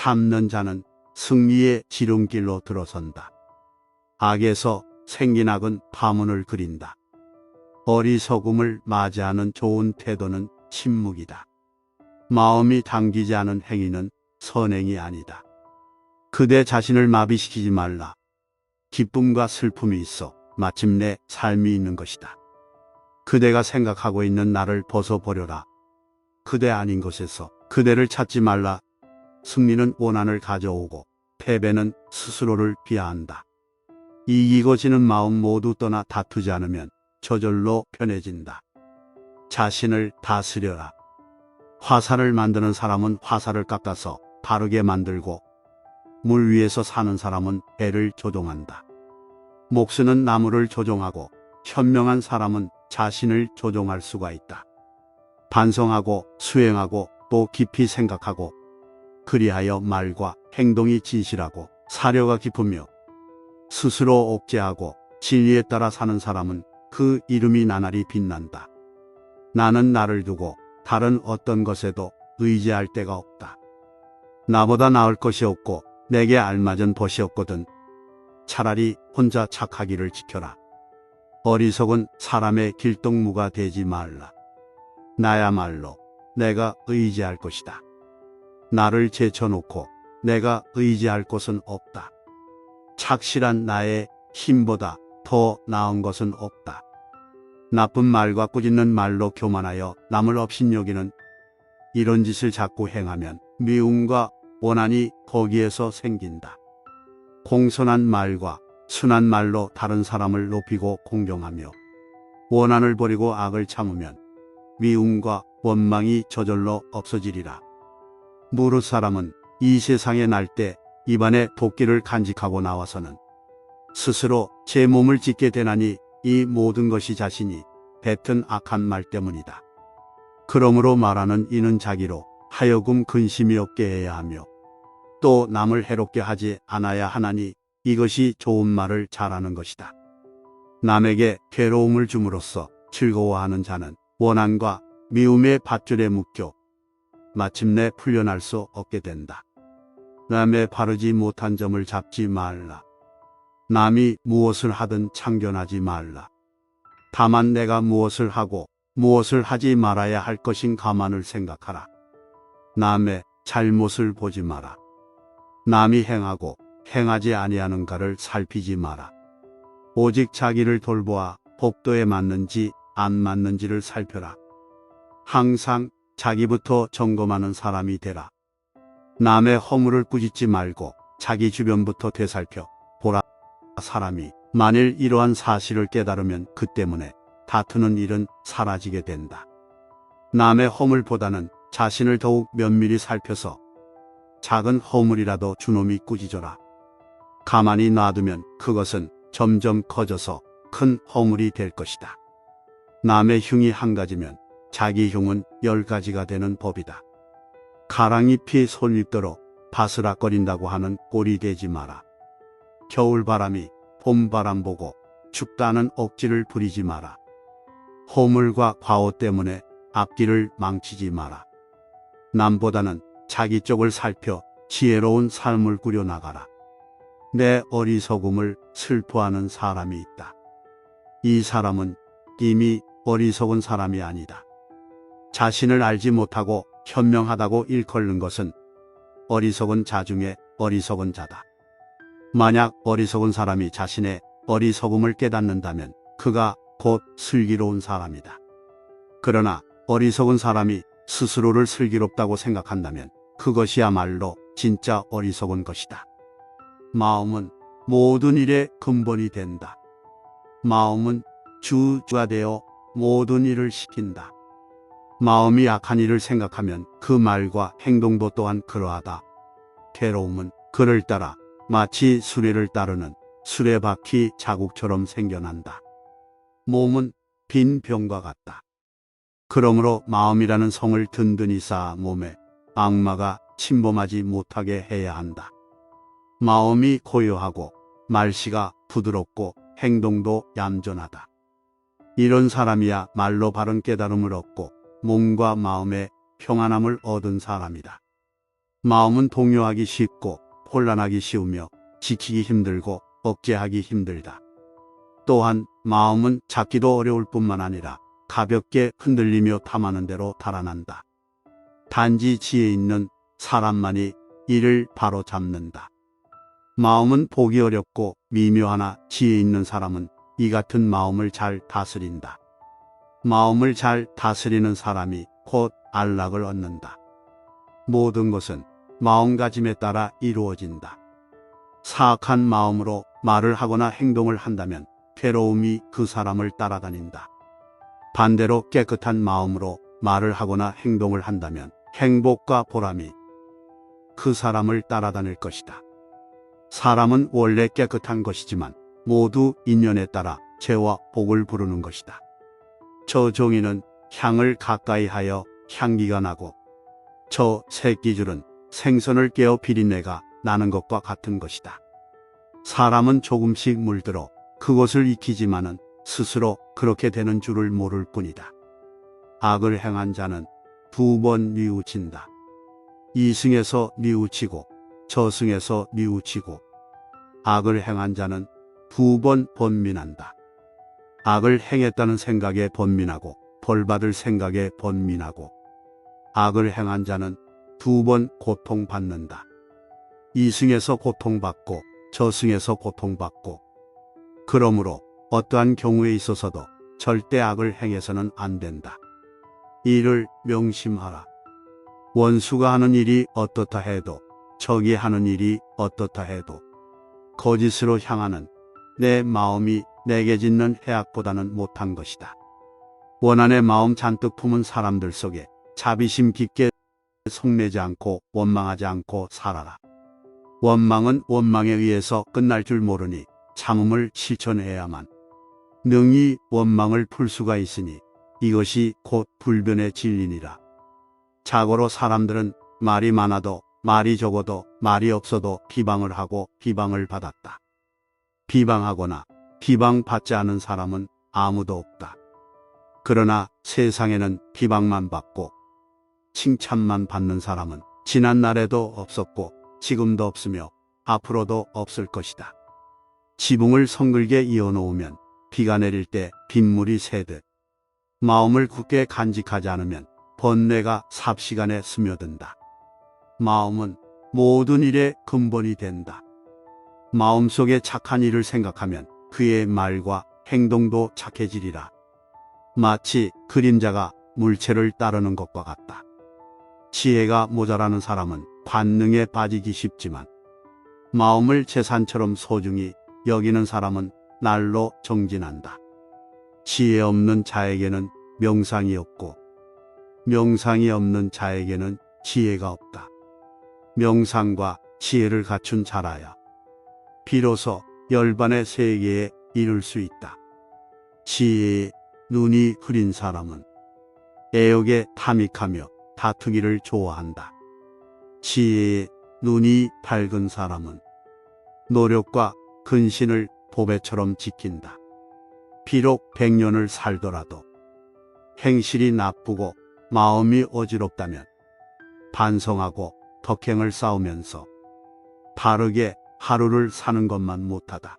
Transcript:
참는 자는 승리의 지름길로 들어선다. 악에서 생긴 악은 파문을 그린다. 어리석음을 맞이하는 좋은 태도는 침묵이다. 마음이 당기지 않은 행위는 선행이 아니다. 그대 자신을 마비시키지 말라. 기쁨과 슬픔이 있어 마침내 삶이 있는 것이다. 그대가 생각하고 있는 나를 벗어버려라. 그대 아닌 곳에서 그대를 찾지 말라. 승리는 원한을 가져오고 패배는 스스로를 비하한다. 이기고 지는 마음 모두 떠나 다투지 않으면 저절로 편해진다. 자신을 다스려라. 화살을 만드는 사람은 화살을 깎아서 바르게 만들고 물 위에서 사는 사람은 배를 조종한다. 목수는 나무를 조종하고 현명한 사람은 자신을 조종할 수가 있다. 반성하고 수행하고 또 깊이 생각하고 그리하여 말과 행동이 진실하고 사려가 깊으며 스스로 억제하고 진리에 따라 사는 사람은 그 이름이 나날이 빛난다. 나는 나를 두고 다른 어떤 것에도 의지할 데가 없다. 나보다 나을 것이 없고 내게 알맞은 벗이 없거든. 차라리 혼자 착하기를 지켜라. 어리석은 사람의 길동무가 되지 말라. 나야말로 내가 의지할 것이다. 나를 제쳐놓고 내가 의지할 곳은 없다. 착실한 나의 힘보다 더 나은 것은 없다. 나쁜 말과 꾸짖는 말로 교만하여 남을 업신여기는 이런 짓을 자꾸 행하면 미움과 원한이 거기에서 생긴다. 공손한 말과 순한 말로 다른 사람을 높이고 공경하며 원한을 버리고 악을 참으면 미움과 원망이 저절로 없어지리라. 무릇 사람은 이 세상에 날 때 입안에 도끼를 간직하고 나와서는 스스로 제 몸을 찢게 되나니 이 모든 것이 자신이 뱉은 악한 말 때문이다. 그러므로 말하는 이는 자기로 하여금 근심이 없게 해야 하며 또 남을 해롭게 하지 않아야 하나니 이것이 좋은 말을 잘하는 것이다. 남에게 괴로움을 줌으로써 즐거워하는 자는 원한과 미움의 밧줄에 묶여 마침내 풀려날 수 없게 된다. 남의 바르지 못한 점을 잡지 말라. 남이 무엇을 하든 참견하지 말라. 다만 내가 무엇을 하고 무엇을 하지 말아야 할 것인 가만을 생각하라. 남의 잘못을 보지 마라. 남이 행하고 행하지 아니하는가를 살피지 마라. 오직 자기를 돌보아 법도에 맞는지 안 맞는지를 살펴라. 항상 자기부터 점검하는 사람이 되라. 남의 허물을 꾸짖지 말고 자기 주변부터 되살펴 보라. 사람이 만일 이러한 사실을 깨달으면 그 때문에 다투는 일은 사라지게 된다. 남의 허물보다는 자신을 더욱 면밀히 살펴서 작은 허물이라도 주놈이 꾸짖어라. 가만히 놔두면 그것은 점점 커져서 큰 허물이 될 것이다. 남의 흉이 한 가지면 자기 흉은 10가지가 되는 법이다. 가랑잎이 솔잎도록 바스락거린다고 하는 꼴이 되지 마라. 겨울바람이 봄바람 보고 춥다는 억지를 부리지 마라. 허물과 과오 때문에 앞길을 망치지 마라. 남보다는 자기 쪽을 살펴 지혜로운 삶을 꾸려나가라. 내 어리석음을 슬퍼하는 사람이 있다. 이 사람은 이미 어리석은 사람이 아니다. 자신을 알지 못하고 현명하다고 일컬는 것은 어리석은 자 중에 어리석은 자다. 만약 어리석은 사람이 자신의 어리석음을 깨닫는다면 그가 곧 슬기로운 사람이다. 그러나 어리석은 사람이 스스로를 슬기롭다고 생각한다면 그것이야말로 진짜 어리석은 것이다. 마음은 모든 일의 근본이 된다. 마음은 주가 되어 모든 일을 시킨다. 마음이 악한 일을 생각하면 그 말과 행동도 또한 그러하다. 괴로움은 그를 따라 마치 수레를 따르는 수레바퀴 자국처럼 생겨난다. 몸은 빈 병과 같다. 그러므로 마음이라는 성을 든든히 쌓아 몸에 악마가 침범하지 못하게 해야 한다. 마음이 고요하고 말씨가 부드럽고 행동도 얌전하다. 이런 사람이야 말로 바른 깨달음을 얻고 몸과 마음의 평안함을 얻은 사람이다. 마음은 동요하기 쉽고 혼란하기 쉬우며 지키기 힘들고 억제하기 힘들다. 또한 마음은 잡기도 어려울 뿐만 아니라 가볍게 흔들리며 탐하는 대로 달아난다. 단지 지혜 있는 사람만이 이를 바로 잡는다. 마음은 보기 어렵고 미묘하나 지혜 있는 사람은 이 같은 마음을 잘 다스린다. 마음을 잘 다스리는 사람이 곧 안락을 얻는다. 모든 것은 마음가짐에 따라 이루어진다. 사악한 마음으로 말을 하거나 행동을 한다면 괴로움이 그 사람을 따라다닌다. 반대로 깨끗한 마음으로 말을 하거나 행동을 한다면 행복과 보람이 그 사람을 따라다닐 것이다. 사람은 원래 깨끗한 것이지만 모두 인연에 따라 죄와 복을 부르는 것이다. 저 종이는 향을 가까이 하여 향기가 나고 저 새끼줄은 생선을 깨어 비린내가 나는 것과 같은 것이다. 사람은 조금씩 물들어 그것을 익히지만은 스스로 그렇게 되는 줄을 모를 뿐이다. 악을 행한 자는 2번 뉘우친다. 이승에서 뉘우치고 저승에서 뉘우치고 악을 행한 자는 2번 번민한다. 악을 행했다는 생각에 번민하고 벌받을 생각에 번민하고 악을 행한 자는 2번 고통받는다. 이승에서 고통받고 저승에서 고통받고 그러므로 어떠한 경우에 있어서도 절대 악을 행해서는 안 된다. 이를 명심하라. 원수가 하는 일이 어떻다 해도 적이 하는 일이 어떻다 해도 거짓으로 향하는 내 마음이 내게 짓는 해악보다는 못한 것이다. 원한의 마음 잔뜩 품은 사람들 속에 자비심 깊게 속내지 않고 원망하지 않고 살아라. 원망은 원망에 의해서 끝날 줄 모르니 참음을 실천해야만 능히 원망을 풀 수가 있으니 이것이 곧 불변의 진리니라. 자고로 사람들은 말이 많아도 말이 적어도 말이 없어도 비방을 하고 비방을 받았다. 비방하거나 비방받지 않은 사람은 아무도 없다. 그러나 세상에는 비방만 받고 칭찬만 받는 사람은 지난날에도 없었고 지금도 없으며 앞으로도 없을 것이다. 지붕을 성글게 이어놓으면 비가 내릴 때 빗물이 새듯 마음을 굳게 간직하지 않으면 번뇌가 삽시간에 스며든다. 마음은 모든 일의 근본이 된다. 마음속에 착한 일을 생각하면 그의 말과 행동도 착해지리라. 마치 그림자가 물체를 따르는 것과 같다. 지혜가 모자라는 사람은 관능에 빠지기 쉽지만 마음을 재산처럼 소중히 여기는 사람은 날로 정진한다. 지혜 없는 자에게는 명상이 없고 명상이 없는 자에게는 지혜가 없다. 명상과 지혜를 갖춘 자라야 비로소 열반의 세계에 이룰 수 있다. 지혜에 눈이 흐린 사람은 애욕에 탐닉하며 다투기를 좋아한다. 지혜에 눈이 밝은 사람은 노력과 근신을 보배처럼 지킨다. 비록 100년을 살더라도 행실이 나쁘고 마음이 어지럽다면 반성하고 덕행을 쌓으면서 바르게 하루를 사는 것만 못하다.